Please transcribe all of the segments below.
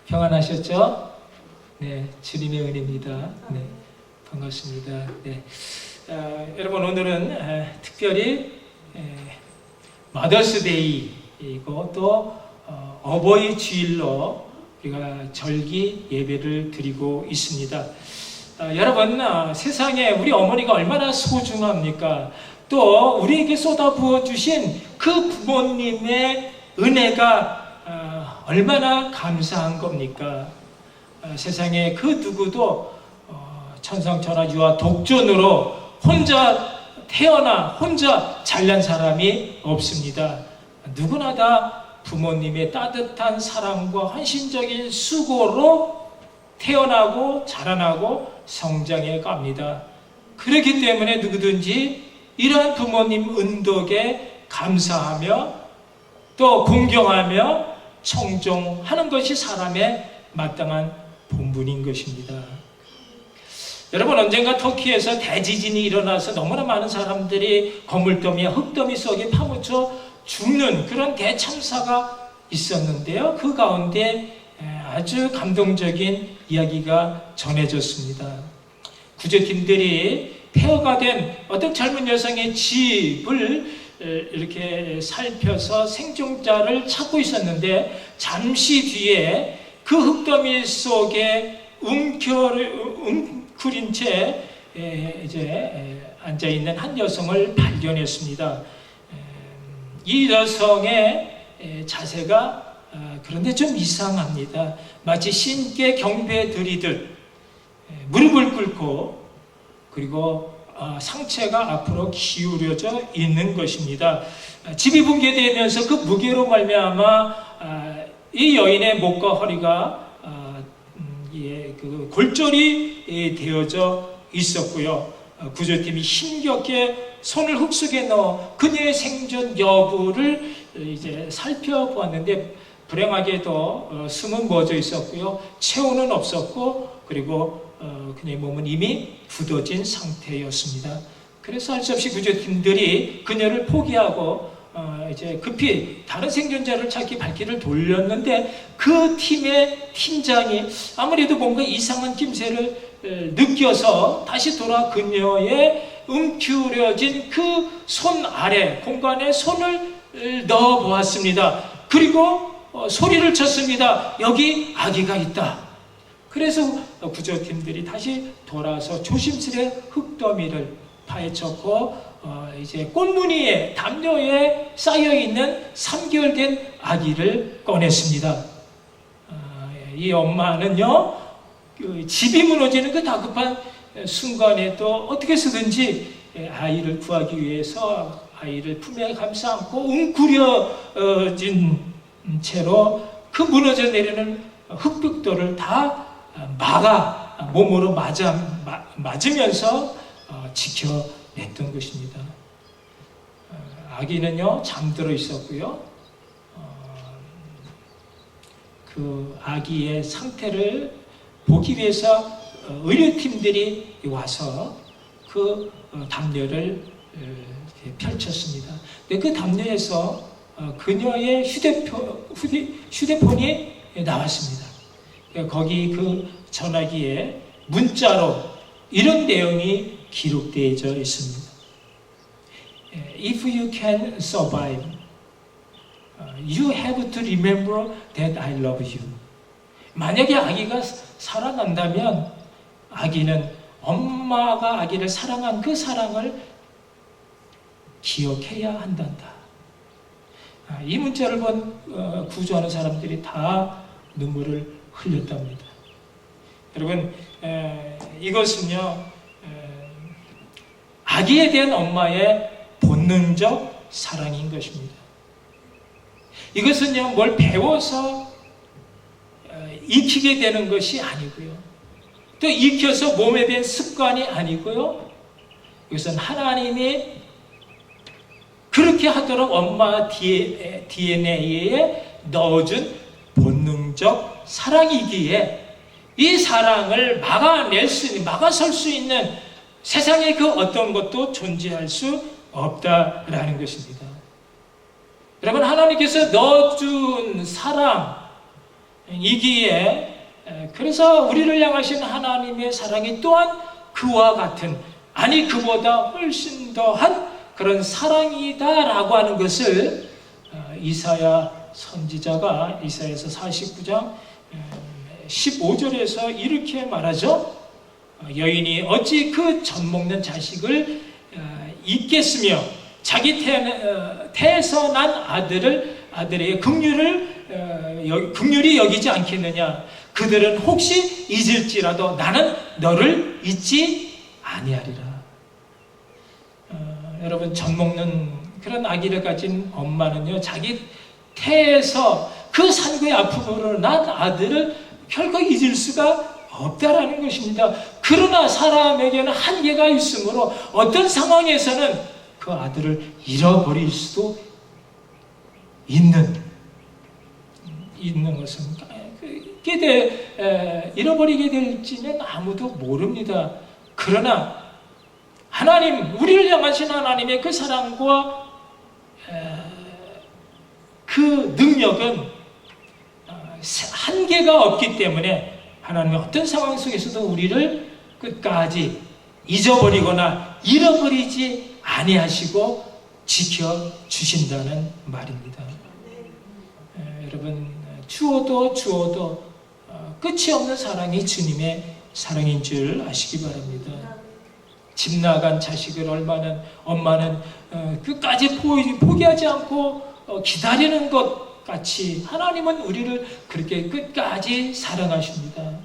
평안하셨죠? 네, 주님의 은혜입니다. 네, 반갑습니다. 네, 여러분 오늘은 특별히 마더스데이이고 또 어버이 주일로 우리가 절기 예배를 드리고 있습니다. 여러분 세상에 우리 어머니가 얼마나 소중합니까? 또 우리에게 쏟아부어 주신 그 부모님의 은혜가 얼마나 감사한 겁니까? 세상에 그 누구도 천상천하 유아 독존으로 혼자 태어나 혼자 잘난 사람이 없습니다. 누구나 다 부모님의 따뜻한 사랑과 헌신적인 수고로 태어나고 자라나고 성장해 갑니다. 그렇기 때문에 누구든지 이러한 부모님 은덕에 감사하며 또 공경하며 청종하는 것이 사람의 마땅한 본분인 것입니다. 여러분 언젠가 터키에서 대지진이 일어나서 너무나 많은 사람들이 거물더미와 흙더미 속에 파묻혀 죽는 그런 대참사가 있었는데요. 그 가운데 아주 감동적인 이야기가 전해졌습니다. 구조팀들이 폐허가 된 어떤 젊은 여성의 집을 이렇게 살펴서 생존자를 찾고 있었는데 잠시 뒤에 그 흙더미 속에 웅크린 채 이제 앉아 있는 한 여성을 발견했습니다. 이 여성의 자세가 그런데 좀 이상합니다. 마치 신께 경배 드리듯 무릎을 꿇고 그리고 상체가 앞으로 기울여져 있는 것입니다. 집이 붕괴되면서 그 무게로 말미암아 이 여인의 목과 허리가 그 골절이 되어져 있었고요. 구조팀이 힘겹게 손을 흙 속에 넣어 그녀의 생존 여부를 이제 살펴보았는데 불행하게도 숨은 멎어 있었고요. 체온은 없었고 그리고 그녀의 몸은 이미 굳어진 상태였습니다. 그래서 할 수 없이 구조팀들이 그녀를 포기하고 이제 급히 다른 생존자를 찾기 발길을 돌렸는데 그 팀의 팀장이 아무래도 뭔가 이상한 낌새를 느껴서 다시 돌아 그녀의 움츠려진 그 손 아래 공간에 손을 넣어 보았습니다. 그리고 소리를 쳤습니다. 여기 아기가 있다. 그래서 구조팀들이 다시 돌아서 조심스레 흙더미를 파헤쳤고 이제 꽃무늬에 담요에 쌓여 있는 3개월 된 아기를 꺼냈습니다. 이 엄마는요, 집이 무너지는 그 다급한 순간에도 어떻게 쓰든지 아이를 구하기 위해서 아이를 품에 감싸 안고 웅크려진 채로 그 무너져 내리는 흙벽돌을 다 몸으로 맞으면서 지켜냈던 것입니다. 아기는요 잠들어 있었고요. 그 아기의 상태를 보기 위해서 의료팀들이 와서 그 담요를 펼쳤습니다. 그 담요에서 그녀의 휴대폰이 나왔습니다. 거기 그 전화기에 문자로 이런 내용이 기록되어 있습니다. If you can survive, you have to remember that I love you. 만약에 아기가 살아난다면 아기는 엄마가 아기를 사랑한 그 사랑을 기억해야 한단다. 이 문자를 본 구조하는 사람들이 다 눈물을 흘렸답니다. 여러분 이것은요 아기에 대한 엄마의 본능적 사랑인 것입니다. 이것은요 뭘 배워서 익히게 되는 것이 아니고요 또 익혀서 몸에 대한 습관이 아니고요 이것은 하나님이 그렇게 하도록 엄마 DNA에 넣어준 본능적 사랑이기에 이 사랑을 막아설 수 있는 세상에 그 어떤 것도 존재할 수 없다라는 것입니다. 여러분 하나님께서 넣어준 사랑 이기에 그래서 우리를 향하신 하나님의 사랑이 또한 그와 같은, 아니 그보다 훨씬 더한 그런 사랑이다라고 하는 것을 이사야 선지자가 이사야서 49장 15절에서 이렇게 말하죠. 여인이 어찌 그 젖먹는 자식을 잊겠으며 자기 태에서 난 아들의 긍휼히 여기지 않겠느냐. 그들은 혹시 잊을지라도 나는 너를 잊지 아니하리라. 여러분, 젖먹는 그런 아기를 가진 엄마는요, 자기 태에서 그 산고의 아픔으로 난 아들을 결코 잊을 수가 없다라는 것입니다. 그러나 사람에게는 한계가 있으므로 어떤 상황에서는 그 아들을 잃어버릴 수도 있는 것은 잃어버리게 될지는 아무도 모릅니다. 그러나 하나님, 우리를 향하신 하나님의 그 사랑과 그 능력은 한계가 없기 때문에 하나님의 어떤 상황 속에서도 우리를 끝까지 잊어버리거나 잃어버리지 아니하시고 지켜주신다는 말입니다. 여러분, 추워도 끝이 없는 사랑이 주님의 사랑인 줄 아시기 바랍니다. 집 나간 자식을 엄마는 끝까지 포기하지 않고 기다리는 것 같이 하나님은 우리를 그렇게 끝까지 사랑하십니다.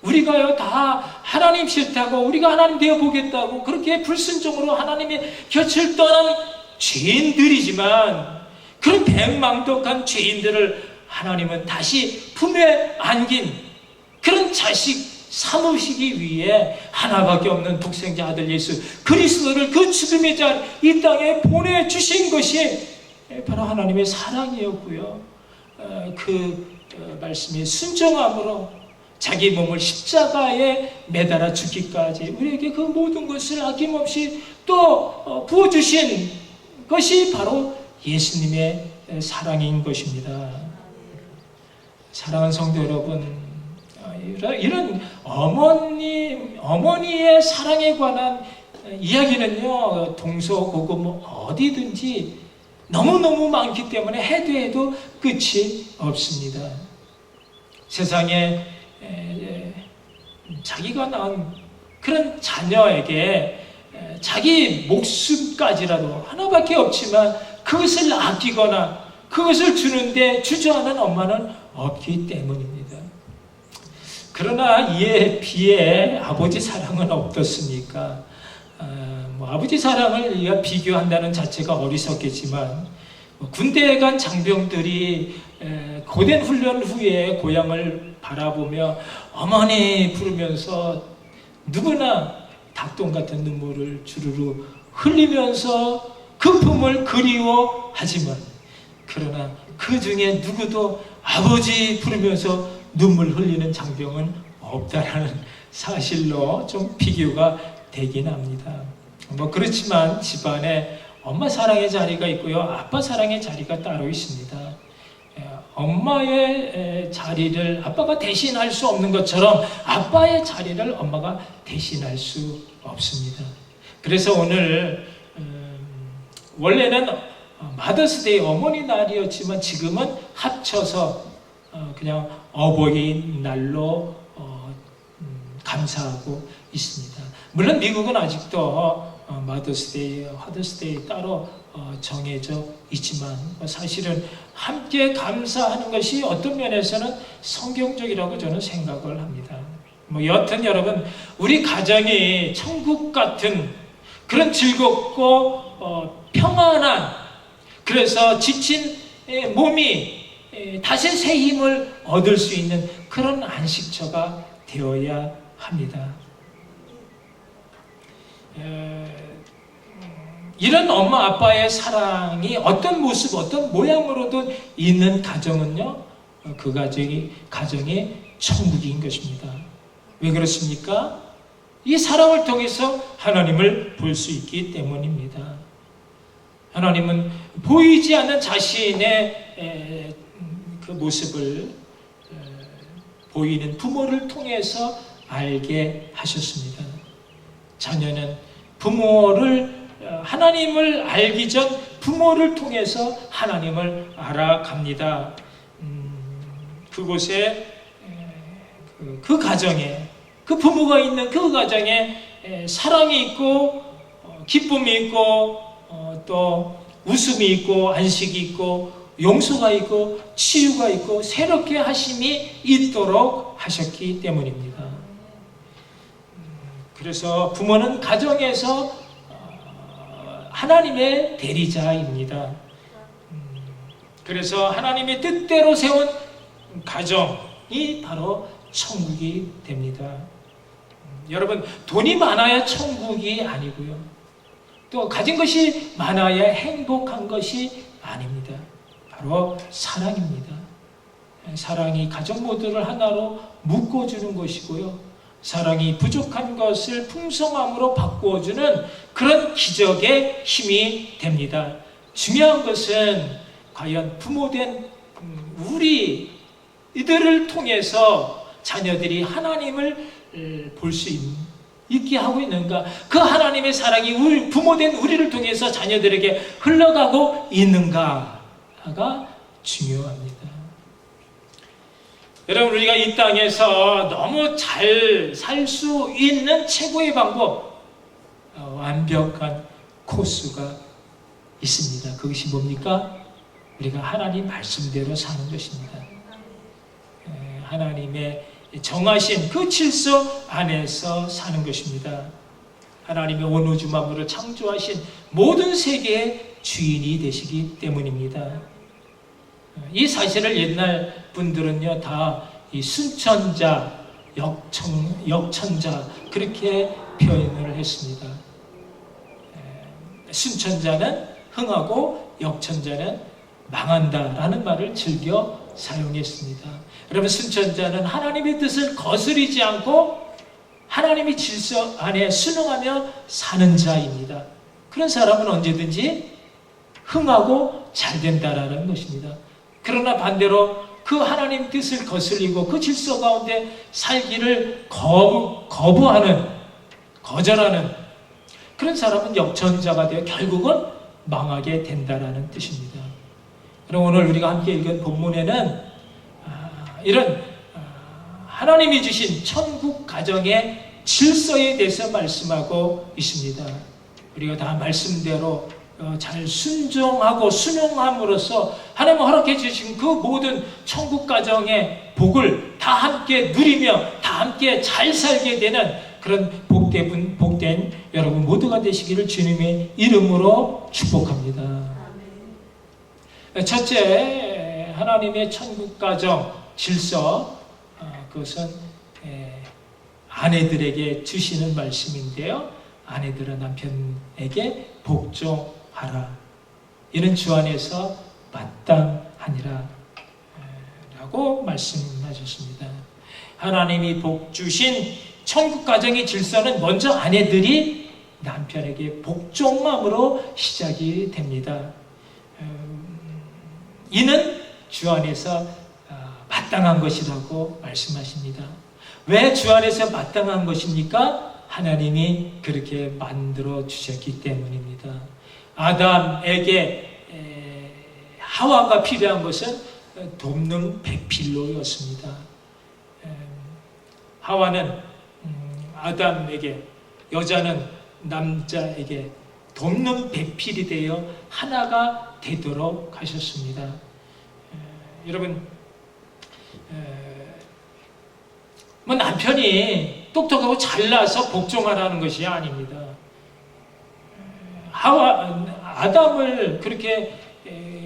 우리가요 다 하나님 싫다고, 우리가 하나님 되어보겠다고 그렇게 불순종으로 하나님의 곁을 떠난 죄인들이지만, 그런 백망덕한 죄인들을 하나님은 다시 품에 안긴 그런 자식 삼으시기 위해 하나밖에 없는 독생자 아들 예수 그리스도를 그 죽음의 자리 이 땅에 보내주신 것이 바로 하나님의 사랑이었고요. 그 말씀에 순종함으로 자기 몸을 십자가에 매달아 죽기까지 우리에게 그 모든 것을 아낌없이 또 부어주신 것이 바로 예수님의 사랑인 것입니다. 사랑하는 성도 여러분, 이런 어머니의 사랑에 관한 이야기는요, 동서고금 어디든지 너무너무 많기 때문에 해도 끝이 없습니다. 세상에 자기가 낳은 그런 자녀에게 자기 목숨까지라도 하나밖에 없지만 그것을 아끼거나 그것을 주는데 주저하는 엄마는 없기 때문입니다. 그러나 이에 비해 아버지 사랑은 어떻습니까? 아버지 사랑을 우리가 비교한다는 자체가 어리석겠지만, 군대에 간 장병들이 고된 훈련 후에 고향을 바라보며 어머니 부르면서 누구나 닭똥 같은 눈물을 주르르 흘리면서 그 품을 그리워하지만, 그러나 그 중에 누구도 아버지 부르면서 눈물 흘리는 장병은 없다라는 사실로 좀 비교가 되긴 합니다. 그렇지만 집안에 엄마 사랑의 자리가 있고요, 아빠 사랑의 자리가 따로 있습니다. 엄마의 자리를 아빠가 대신할 수 없는 것처럼 아빠의 자리를 엄마가 대신할 수 없습니다. 그래서 오늘 원래는 마더스데이 어머니 날이었지만 지금은 합쳐서 그냥 어버이날로 감사하고 있습니다. 물론 미국은 아직도 마더스데이, 하더스데이 따로 정해져 있지만 사실은 함께 감사하는 것이 어떤 면에서는 성경적이라고 저는 생각을 합니다. 여하튼 여러분, 우리 가정이 천국 같은 그런 즐겁고 평안한, 그래서 지친 몸이 다시 새 힘을 얻을 수 있는 그런 안식처가 되어야 합니다. 이런 엄마 아빠의 사랑이 어떤 모습, 어떤 모양으로도 있는 가정은요, 그 가정이 천국인 것입니다. 왜 그렇습니까? 이 사랑을 통해서 하나님을 볼 수 있기 때문입니다. 하나님은 보이지 않는 자신의 그 모습을 보이는 부모를 통해서 알게 하셨습니다. 자녀는 하나님을 알기 전 부모를 통해서 하나님을 알아갑니다. 그곳에 그 가정에, 그 부모가 있는 그 가정에 사랑이 있고 기쁨이 있고 또 웃음이 있고 안식이 있고 용서가 있고 치유가 있고 새롭게 하심이 있도록 하셨기 때문입니다. 그래서 부모는 가정에서 하나님의 대리자입니다. 그래서 하나님의 뜻대로 세운 가정이 바로 천국이 됩니다. 여러분, 돈이 많아야 천국이 아니고요. 또 가진 것이 많아야 행복한 것이 아닙니다. 바로 사랑입니다. 사랑이 가족 모두를 하나로 묶어주는 것이고요. 사랑이 부족한 것을 풍성함으로 바꾸어주는 그런 기적의 힘이 됩니다. 중요한 것은 과연 부모된 우리 이들을 통해서 자녀들이 하나님을 볼 수 있게 하고 있는가? 그 하나님의 사랑이 부모된 우리를 통해서 자녀들에게 흘러가고 있는가가 중요합니다. 여러분, 우리가 이 땅에서 너무 잘 살 수 있는 최고의 방법, 완벽한 코스가 있습니다. 그것이 뭡니까? 우리가 하나님 말씀대로 사는 것입니다. 하나님의 정하신 그 질서 안에서 사는 것입니다. 하나님의 온 우주 만물을 창조하신 모든 세계의 주인이 되시기 때문입니다. 이 사실을 옛날 분들은요, 다 이 순천자, 역천자 그렇게 표현을 했습니다. 순천자는 흥하고 역천자는 망한다라는 말을 즐겨 사용했습니다. 여러분, 순천자는 하나님의 뜻을 거스르지 않고 하나님의 질서 안에 순응하며 사는 자입니다. 그런 사람은 언제든지 흥하고 잘 된다라는 것입니다. 그러나 반대로 그 하나님 뜻을 거슬리고 그 질서 가운데 살기를 거절하는 그런 사람은 역천자가 되어 결국은 망하게 된다라는 뜻입니다. 그럼 오늘 우리가 함께 읽은 본문에는 이런 하나님이 주신 천국 가정의 질서에 대해서 말씀하고 있습니다. 우리가 다 말씀대로 잘 순종하고 순응함으로써 하나님 허락해 주신 그 모든 천국 가정의 복을 다 함께 누리며 다 함께 잘 살게 되는 그런 복된 여러분 모두가 되시기를 주님의 이름으로 축복합니다. 첫째, 하나님의 천국 가정 질서, 그것은 아내들에게 주시는 말씀인데요. 아내들은 남편에게 복종하라. 이는 주 안에서 마땅하니라 라고 말씀하셨습니다. 하나님이 복 주신 천국 가정의 질서는 먼저 아내들이 남편에게 복종함으로 시작이 됩니다. 이는 주 안에서 마땅한 것이라고 말씀하십니다. 왜 주 안에서 마땅한 것입니까? 하나님이 그렇게 만들어 주셨기 때문입니다. 아담에게 하와가 필요한 것은 돕는 배필로였습니다. 하와는 아담에게, 여자는 남자에게 돕는 배필이 되어 하나가 되도록 하셨습니다. 여러분, 뭐 남편이 똑똑하고 잘나서 복종하라는 것이 아닙니다. 아담을 그렇게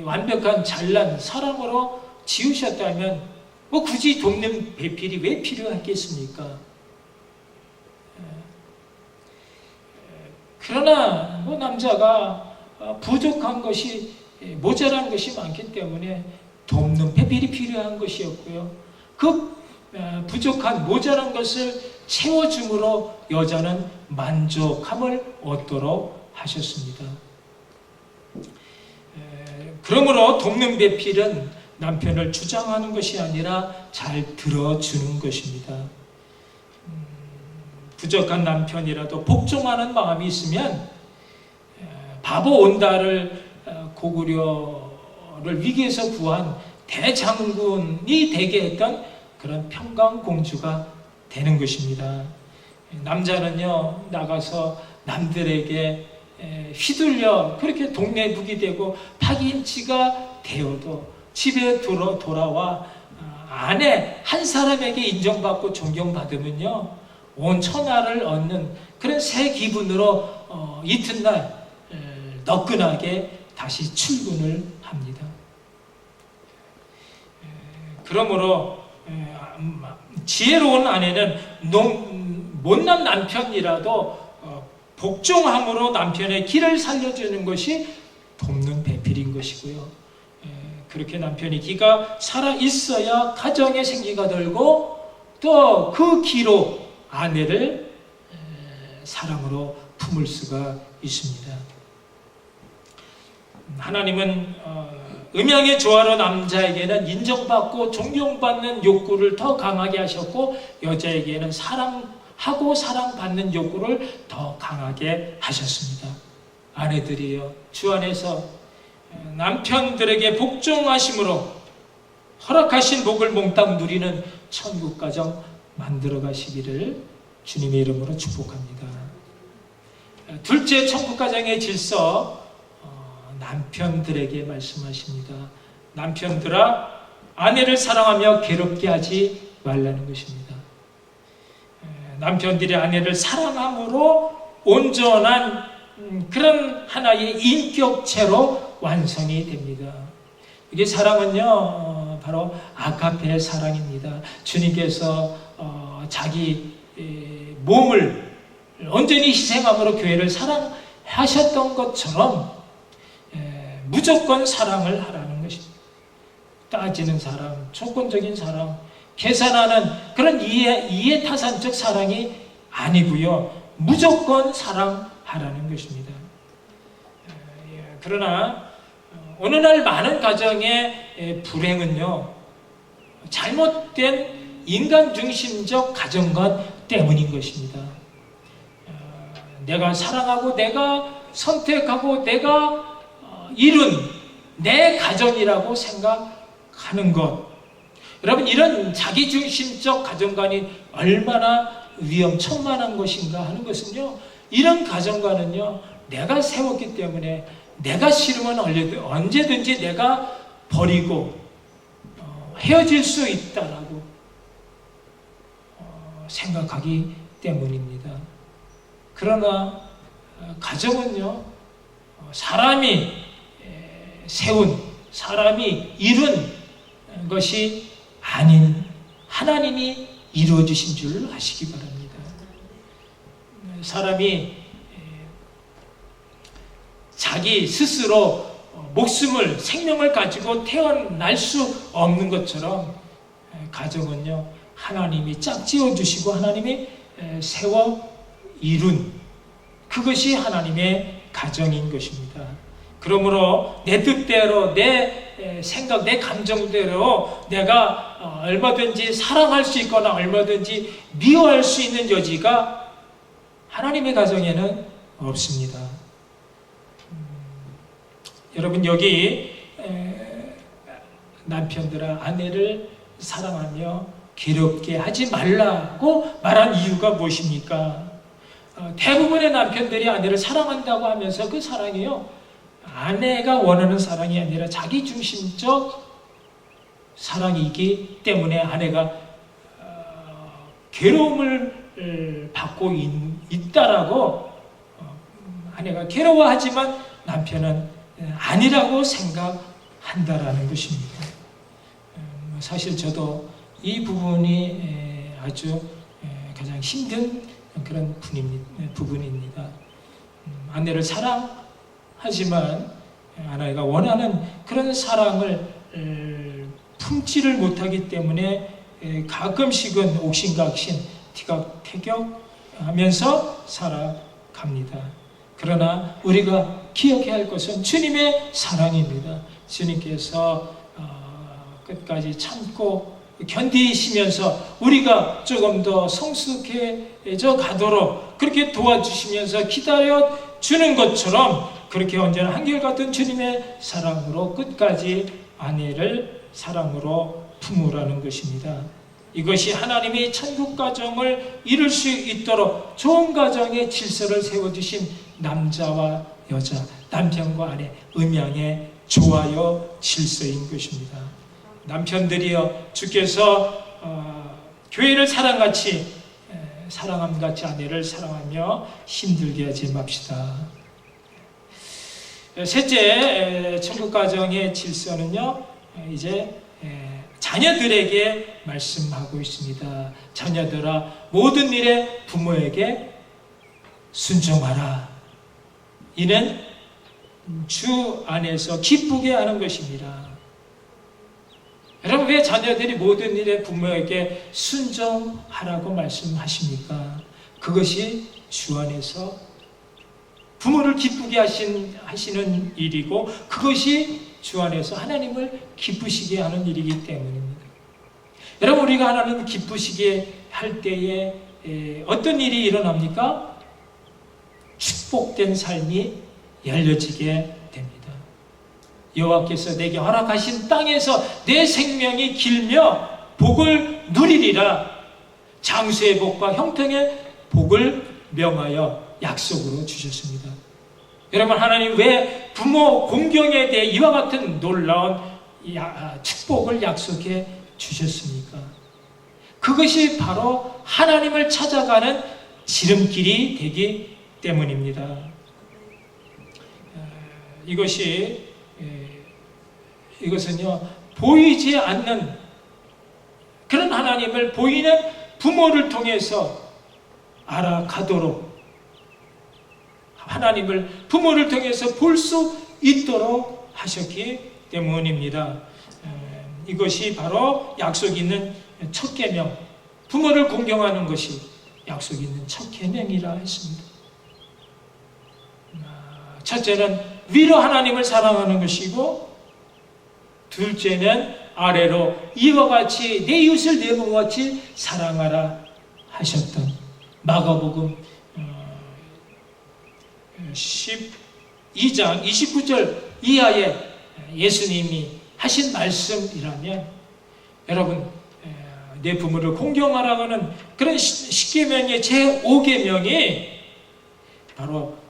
완벽한 잘난 사람으로 지으셨다면 뭐 굳이 돕는 배필이 왜 필요하겠습니까? 그러나 뭐 남자가 부족한 것이, 모자란 것이 많기 때문에 돕는 배필이 필요한 것이었고요. 그 부족한 모자란 것을 채워줌으로 여자는 만족함을 얻도록 하셨습니다. 그러므로 돕는 배필은 남편을 주장하는 것이 아니라 잘 들어주는 것입니다. 부족한 남편이라도 복종하는 마음이 있으면 바보 온다를 고구려를 위기에서 구한 대장군이 되게 했던 그런 평강공주가 되는 것입니다. 남자는요, 나가서 남들에게 휘둘려 그렇게 동네북이 되고 파기인치가 되어도 집에 돌아와 아내 한 사람에게 인정받고 존경받으면요, 온 천하를 얻는 그런 새 기분으로 이튿날 너끈하게 다시 출근을 합니다. 그러므로 지혜로운 아내는 못난 남편이라도 복종함으로 남편의 길을 살려주는 것이 돕는 배필인 것이고요. 그렇게 남편이 기가 살아있어야 가정의 생기가 돌고 또 그 기로 아내를 사랑으로 품을 수가 있습니다. 하나님은 음양의 조화로 남자에게는 인정받고 존경받는 욕구를 더 강하게 하셨고 여자에게는 사랑하고 사랑받는 욕구를 더 강하게 하셨습니다. 아내들이여, 주 안에서 남편들에게 복종하심으로 허락하신 복을 몽땅 누리는 천국 가정 만들어 가시기를 주님의 이름으로 축복합니다. 둘째, 천국 가정의 질서, 남편들에게 말씀하십니다. 남편들아, 아내를 사랑하며 괴롭게 하지 말라는 것입니다. 남편들이 아내를 사랑함으로 온전한 그런 하나의 인격체로 완성이 됩니다. 이게 사랑은요, 바로 아가페의 사랑입니다. 주님께서 자기 몸을 온전히 희생함으로 교회를 사랑하셨던 것처럼 무조건 사랑을 하라는 것입니다. 따지는 사랑, 조건적인 사랑, 계산하는 그런 이해타산적 사랑이 아니고요, 무조건 사랑하라는 것입니다. 그러나 어느 날 많은 가정의 불행은요, 잘못된 인간 중심적 가정관 때문인 것입니다. 내가 사랑하고 내가 선택하고 내가 이룬 내 가정이라고 생각하는 것, 여러분, 이런 자기중심적 가정관이 얼마나 위험천만한 것인가 하는 것은요, 이런 가정관은요, 내가 세웠기 때문에 내가 싫으면 언제든지 내가 버리고 헤어질 수 있다라고 생각하기 때문입니다. 그러나 가정은요, 사람이 세운, 사람이 이룬 것이 아닌 하나님이 이루어 주신 줄 아시기 바랍니다. 사람이 자기 스스로 목숨을, 생명을 가지고 태어날 수 없는 것처럼 가정은요, 하나님이 짝지어 주시고 하나님이 세워 이룬 그것이 하나님의 가정인 것입니다. 그러므로 내 뜻대로, 내 생각, 내 감정대로 내가 얼마든지 사랑할 수 있거나 얼마든지 미워할 수 있는 여지가 하나님의 가정에는 없습니다. 여러분, 여기 남편들아, 아내를 사랑하며 괴롭게 하지 말라고 말한 이유가 무엇입니까? 대부분의 남편들이 아내를 사랑한다고 하면서 그 사랑이요, 아내가 원하는 사랑이 아니라 자기중심적 사랑이기 때문에 아내가 괴로움을 받고 있다라고, 아내가 괴로워하지만 남편은 아니라고 생각한다라는 것입니다. 사실 저도 이 부분이 아주 가장 힘든 그런 부분입니다. 아내를 사랑하지만 아내가 원하는 그런 사랑을 품지를 못하기 때문에 가끔씩은 옥신각신, 티격태격하면서 살아갑니다. 그러나 우리가 기억해야 할 것은 주님의 사랑입니다. 주님께서 끝까지 참고 견디시면서 우리가 조금 더 성숙해져 가도록 그렇게 도와주시면서 기다려 주는 것처럼 그렇게 언제나 한결같은 주님의 사랑으로 끝까지 아내를 사랑으로 품으라는 것입니다. 이것이 하나님이 천국 가정을 이룰 수 있도록 좋은 가정의 질서를 세워주신 남자와 여자, 남편과 아내, 음양의 조화여 질서인 것입니다. 남편들이여 주께서 교회를 사랑함같이 아내를 사랑하며 힘들게 하지 맙시다. 셋째, 천국 가정의 질서는요, 이제 자녀들에게 말씀하고 있습니다. 자녀들아, 모든 일에 부모에게 순종하라. 이는 주 안에서 기쁘게 하는 것입니다. 여러분, 왜 자녀들이 모든 일에 부모에게 순종하라고 말씀하십니까? 그것이 주 안에서 부모를 기쁘게 하시는 일이고, 그것이 주 안에서 하나님을 기쁘시게 하는 일이기 때문입니다. 여러분, 우리가 하나님을 기쁘시게 할 때에 어떤 일이 일어납니까? 축복된 삶이 열려지게 됩니다. 여호와께서 내게 허락하신 땅에서 내 생명이 길며 복을 누리리라. 장수의 복과 형통의 복을 명하여 약속으로 주셨습니다. 여러분, 하나님 왜 부모 공경에 대해 이와 같은 놀라운 축복을 약속해 주셨습니까? 그것이 바로 하나님을 찾아가는 지름길이 되기 때문입니다. 이것은요, 보이지 않는 그런 하나님을 보이는 부모를 통해서 알아가도록, 하나님을 부모를 통해서 볼 수 있도록 하셨기 때문입니다. 이것이 바로 약속 있는 첫 계명, 부모를 공경하는 것이 약속 있는 첫 계명이라 했습니다. 첫째는 위로 하나님을 사랑하는 것이고, 둘째는 아래로 이와 같이 내 이웃을 내 몸과 같이 사랑하라 하셨던 마가복음 12장 29절 이하에 예수님이 하신 말씀이라면, 여러분, 내 부모를 공경하라고 하는 그런 10계명의 제5계명이 바로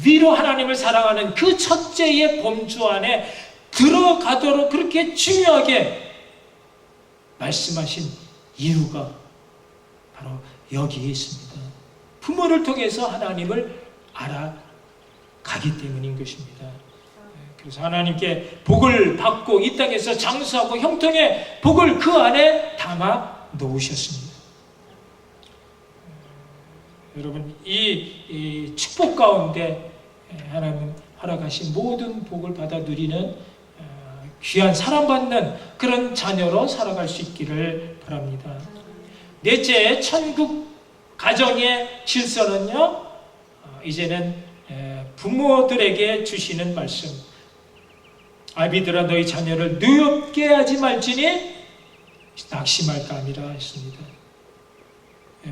위로 하나님을 사랑하는 그 첫째의 범주 안에 들어가도록 그렇게 중요하게 말씀하신 이유가 바로 여기에 있습니다. 부모를 통해서 하나님을 알아가기 때문인 것입니다. 그래서 하나님께 복을 받고 이 땅에서 장수하고 형통의 복을 그 안에 담아 놓으셨습니다. 여러분, 이 축복 가운데 하나님 허락하신 모든 복을 받아 누리는 귀한 사랑받는 그런 자녀로 살아갈 수 있기를 바랍니다. 넷째, 천국 가정의 질서는요, 이제는 부모들에게 주시는 말씀. 아비들아, 너희 자녀를 누엽게 하지 말지니 낙심할까 하니라 했습니다.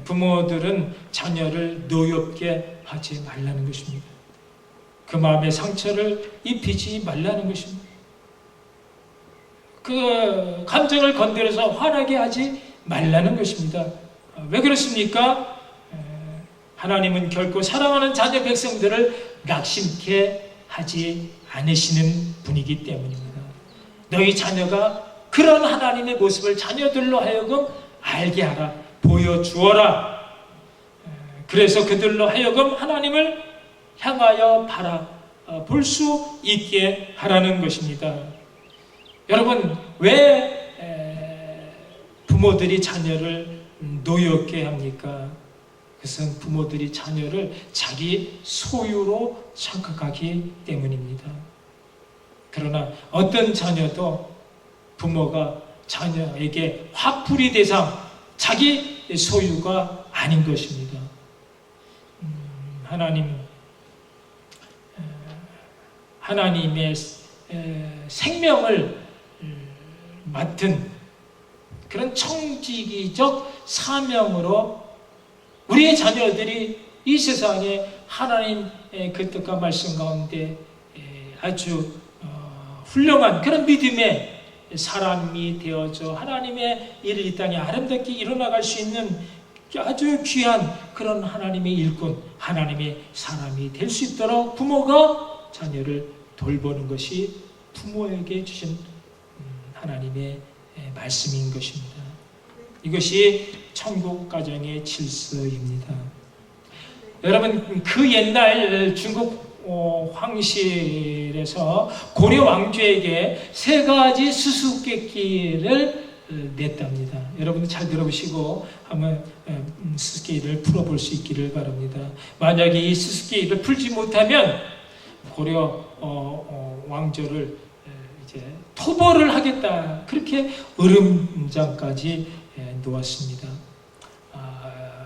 부모들은 자녀를 노엽게 하지 말라는 것입니다. 그 마음의 상처를 입히지 말라는 것입니다. 그 감정을 건드려서 화나게 하지 말라는 것입니다. 왜 그렇습니까? 하나님은 결코 사랑하는 자녀 백성들을 낙심케 하지 않으시는 분이기 때문입니다. 너희 자녀가 그런 하나님의 모습을 자녀들로 하여금 알게 하라, 보여주어라. 그래서 그들로 하여금 하나님을 향하여 볼 수 있게 하라는 것입니다. 여러분, 왜 부모들이 자녀를 노엽게 합니까? 그것은 부모들이 자녀를 자기 소유로 착각하기 때문입니다. 그러나 어떤 자녀도 부모가 자녀에게 화풀이 대상, 자기 소유가 아닌 것입니다. 하나님의 생명을 맡은 그런 청지기적 사명으로 우리의 자녀들이 이 세상에 하나님의 그 뜻과 말씀 가운데 아주 훌륭한 그런 믿음의 사람이 되어져 하나님의 일을 이 땅에 아름답게 이뤄나갈 수 있는 아주 귀한 그런 하나님의 일꾼, 하나님의 사람이 될 수 있도록 부모가 자녀를 돌보는 것이 부모에게 주신 하나님의 말씀인 것입니다. 이것이 천국 가정의 질서입니다. 여러분, 그 옛날 중국 황실에서 고려 왕조에게 3가지 수수께끼를 냈답니다. 여러분들 잘 들어보시고 한번 수수께끼를 풀어볼 수 있기를 바랍니다. 만약에 이 수수께끼를 풀지 못하면 고려 왕조를 이제 토벌을 하겠다, 그렇게 으름장까지 놓았습니다.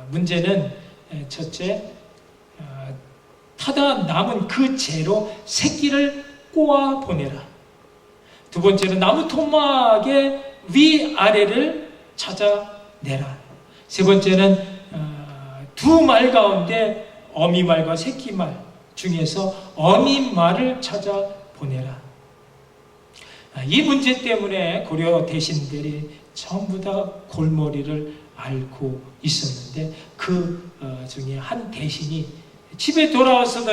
문제는 첫째, 타다 남은 그 재로 새끼를 꼬아 보내라. 두 번째는 나무 토막의 위아래를 찾아내라. 세 번째는 두 말 가운데 어미말과 새끼말 중에서 어미말을 찾아 보내라. 이 문제 때문에 고려 대신들이 전부 다 골머리를 앓고 있었는데 그 중에 한 대신이 집에 돌아와서도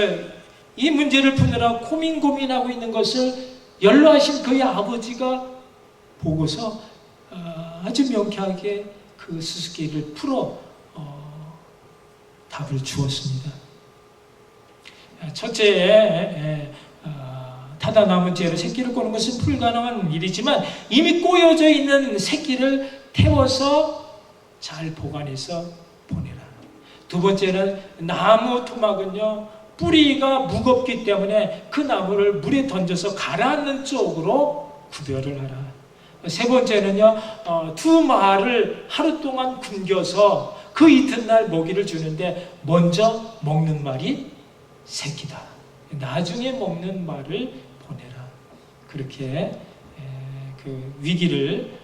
이 문제를 푸느라 고민하고 있는 것을 연로하신 그의 아버지가 보고서 아주 명쾌하게 그 수수께끼를 풀어 답을 주었습니다. 첫째, 타다 남은 재로 새끼를 꼬는 것은 불가능한 일이지만 이미 꼬여져 있는 새끼를 태워서 잘 보관해서 보내라. 두 번째는 나무 토막은요, 뿌리가 무겁기 때문에 그 나무를 물에 던져서 가라앉는 쪽으로 구별을 하라. 세 번째는요, 두 말을 하루 동안 굶겨서 그 이튿날 먹이를 주는데 먼저 먹는 말이 새끼다, 나중에 먹는 말을 보내라. 그렇게 그 위기를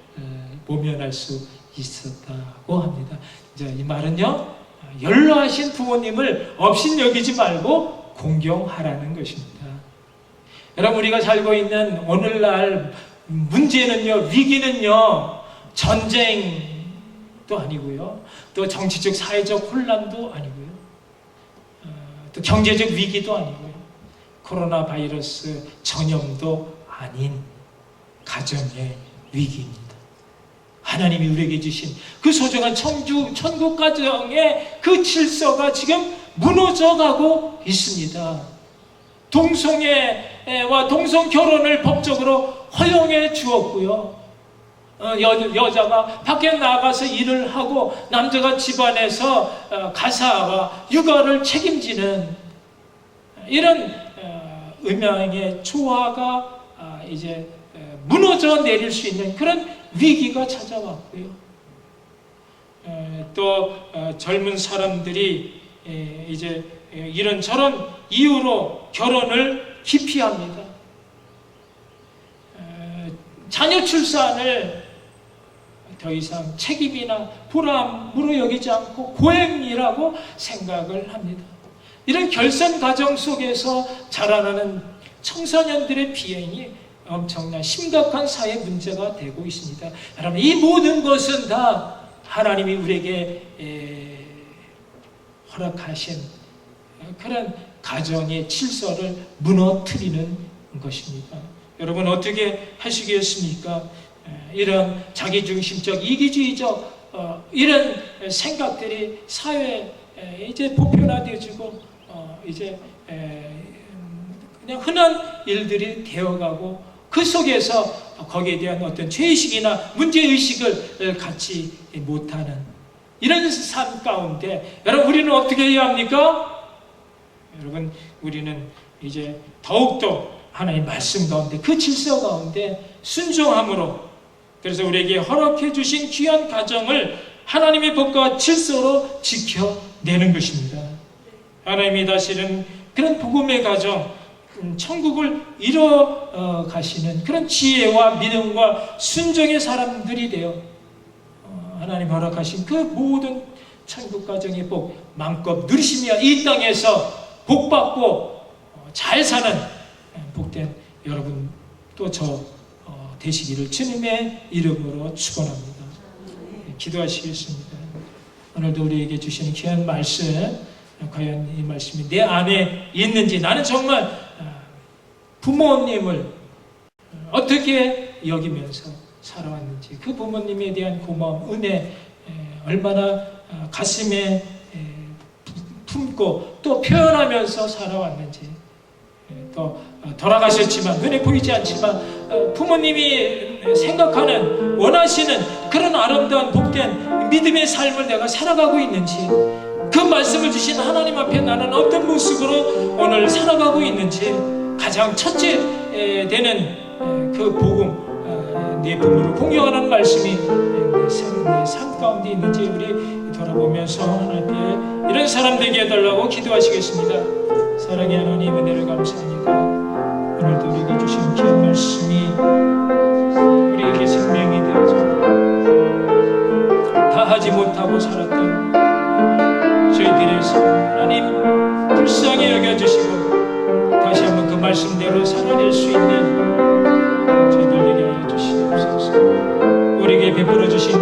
모면할 수 있었다고 합니다. 이제 이 말은요, 연로하신 부모님을 업신여기지 말고 공경하라는 것입니다. 여러분, 우리가 살고 있는 오늘날 문제는요, 위기는요, 전쟁도 아니고요, 또 정치적 사회적 혼란도 아니고요, 또 경제적 위기도 아니고요, 코로나 바이러스 전염도 아닌 가정의 위기입니다. 하나님이 우리에게 주신 그 소중한 천국 가정의 그 질서가 지금 무너져가고 있습니다. 동성애와 동성 결혼을 법적으로 허용해 주었고요. 여자가 밖에 나가서 일을 하고 남자가 집안에서 가사와 육아를 책임지는 이런 음양의 조화가 이제 무너져 내릴 수 있는 그런 위기가 찾아왔고요. 또 젊은 사람들이 이제 이런저런 이유로 결혼을 기피합니다. 자녀 출산을 더 이상 책임이나 보람으로 여기지 않고 고행이라고 생각을 합니다. 이런 결선 과정 속에서 자라나는 청소년들의 비행이 엄청난 심각한 사회 문제가 되고 있습니다. 여러분, 이 모든 것은 다 하나님이 우리에게 허락하신 그런 가정의 질서를 무너뜨리는 것입니다. 여러분, 어떻게 하시겠습니까? 이런 자기중심적, 이기주의적 이런 생각들이 사회에 이제 보편화되어지고 이제 그냥 흔한 일들이 되어가고 그 속에서 거기에 대한 어떤 죄의식이나 문제의식을 갖지 못하는 이런 삶 가운데 여러분, 우리는 어떻게 해야 합니까? 여러분, 우리는 이제 더욱더 하나님 말씀 가운데 그 질서 가운데 순종함으로, 그래서 우리에게 허락해 주신 귀한 가정을 하나님의 법과 질서로 지켜내는 것입니다. 하나님이 다시는 그런 복음의 가정, 천국을 이뤄 가시는 그런 지혜와 믿음과 순종의 사람들이 되어 하나님 허락하신 그 모든 천국 가정의 복 마음껏 누리시며 이 땅에서 복받고 잘 사는 복된 여러분 또 저 되시기를 주님의 이름으로 축원합니다. 기도하시겠습니다. 오늘도 우리에게 주시는 귀한 말씀, 과연 이 말씀이 내 안에 있는지, 나는 정말 부모님을 어떻게 여기면서 살아왔는지, 그 부모님에 대한 고마움, 은혜 얼마나 가슴에 품고 또 표현하면서 살아왔는지, 또 돌아가셨지만 눈에 보이지 않지만 부모님이 생각하는 원하시는 그런 아름다운 복된 믿음의 삶을 내가 살아가고 있는지, 그 말씀을 주신 하나님 앞에 나는 어떤 모습으로 오늘 살아가고 있는지, 가장 첫째 되는 그 복음, 내 부모를 공경하는 말씀이 내 삶 가운데 있는지 우리 돌아보면서 하나님 앞에 이런 사람 되게 해달라고 기도하시겠습니다. 사랑의 하나님, 은혜를 감사합니다. 오늘도 우리에게 주신 귀한 말씀이 우리에게 생명이 되어서 다 하지 못하고 살았던 저희들의 삶 하나님 불쌍히 여겨주시고 다시 한번 그 말씀대로 살아낼 수 있는 저희들에게 하여 주시옵소서. 우리에게 베풀어 주신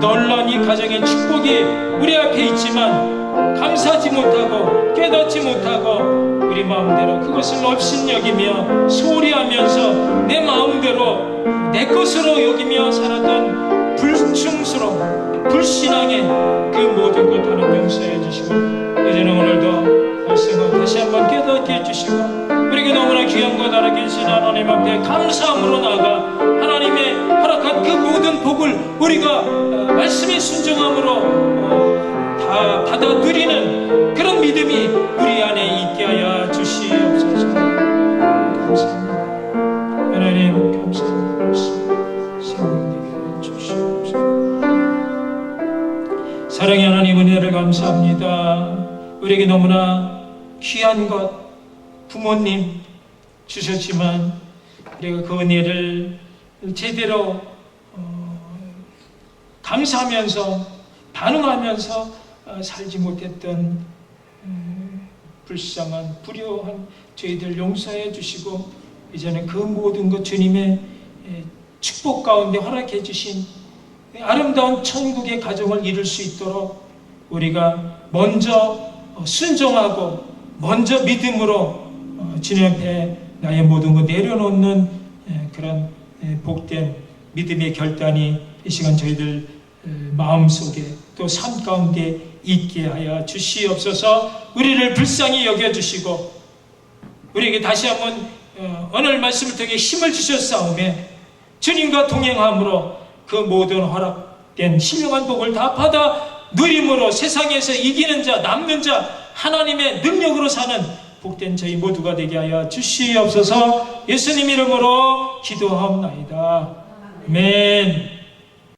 놀라운 이 가정의 축복이 우리 앞에 있지만 감사하지 못하고 깨닫지 못하고 우리 마음대로 그것을 업신여기며 소홀히 하면서 내 마음대로 내 것으로 여기며 살았던 불충스러운 불신앙의 그 모든 것 하나님 용서해 주시고, 이제는 오늘도 말씀을 다시 한번 깨닫게 해주시고 우리에게 너무나 귀한 것 알아계신 하나님 앞에 감사함으로 나아가 하나님의 허락한 그 모든 복을 우리가 말씀에 순종함으로 다 받아 누리는 그런 믿음이 우리 안에 있게 하여 주시옵소서. 감사합니다. 하나님 감사합니다. 생명되게 주시옵소서. 사랑의 하나님, 은혜를 감사합니다. 우리에게 너무나 귀한 것 부모님 주셨지만 우리가 그 은혜를 제대로 감사하면서 반응하면서 살지 못했던 불쌍한 불효한 저희들 용서해 주시고, 이제는 그 모든 것 주님의 축복 가운데 허락해 주신 아름다운 천국의 가정을 이룰 수 있도록 우리가 먼저 순종하고 먼저 믿음으로 주님 앞에 나의 모든 것 내려놓는 그런 복된 믿음의 결단이 이 시간 저희들 마음속에 또 삶 가운데 있게 하여 주시옵소서. 우리를 불쌍히 여겨주시고 우리에게 다시 한번 오늘 말씀을 통해 힘을 주셨사오매 주님과 동행함으로 그 모든 허락된 신령한 복을 다 받아 누림으로 세상에서 이기는 자, 남는 자, 하나님의 능력으로 사는 복된 저희 모두가 되게 하여 주시옵소서. 예수님 이름으로 기도하옵나이다. 아멘.